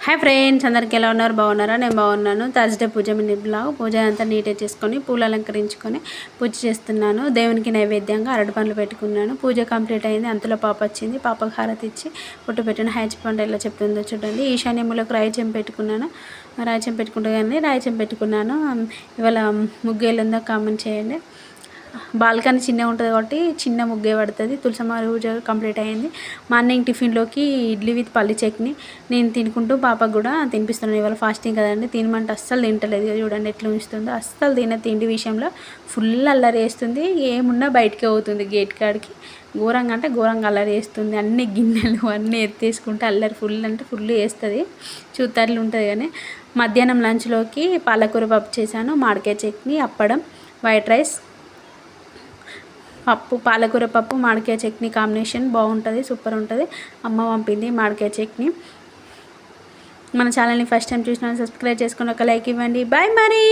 Hi friends, అందరికి ఎలా ఉన్నారు? బాగున్నారా? నేను బాగున్నాను. థర్స్డే పూజ బ్లాగ్. పూజ అంతా నీట్గా చేసుకొని పూలు అలంకరించుకొని పూజ చేస్తున్నాను. దేవునికి నైవేద్యంగా అరటి పండ్లు పెట్టుకున్నాను. పూజ కంప్లీట్ అయింది. అంతలో పాప వచ్చింది. పాపకు హారతి ఇచ్చి పుట్టు పెట్టిన హ్యాచ్ పండు ఎలా చెప్తుందో చూడండి. ఈశాన్యములకు రాయిచెం పెట్టుకున్నాను. రాయిచెం పెట్టుకుంటే రాయిచెం పెట్టుకున్నాను. ఇవాళ ముగ్గు ఎల్లుందో కామెంట్ చేయండి. బాల్కనీ చిన్నగా ఉంటుంది కాబట్టి చిన్న ముగ్గే పడుతుంది. తులసమ్మ పూజ కంప్లీట్ అయింది. మార్నింగ్ టిఫిన్లోకి ఇడ్లీ విత్ పల్లి చట్నీ నేను తినుకుంటూ పాపకు కూడా తినిపిస్తున్నాను. ఇవాళ ఫాస్టింగ్ కదండి, తినమంటే అస్సలు తింటలేదు. చూడండి ఎట్లా ఉంచుతుందో. అస్సలు తిండి విషయంలో ఫుల్ అల్లరి వేస్తుంది. ఏమున్నా బయటికి అవుతుంది గేట్ కాడికి. ఘోరంగా అంటే ఘోరంగా అల్లరి వేస్తుంది. అన్ని గిన్నెలు అన్నీ ఎత్తేసుకుంటే అల్లరి ఫుల్ అంటే ఫుల్ వేస్తుంది. చూత్తర్లు ఉంటుంది. కానీ మధ్యాహ్నం లంచ్లోకి పాలకూర పప్పు చేశాను. మామిడికాయ చట్నీ, అప్పడం, వైట్ రైస్, పప్పు, పాలకూర పప్పు, మామిడికాయ చట్నీ కాంబినేషన్ బాగుంటుంది, సూపర్ ఉంటుంది. అమ్మ పంపింది మామిడికాయ చట్నీ. మన ఛానల్ని ఫస్ట్ టైం చూసిన సబ్స్క్రైబ్ చేసుకుని ఒక లైక్ ఇవ్వండి. బాయ్ మరి.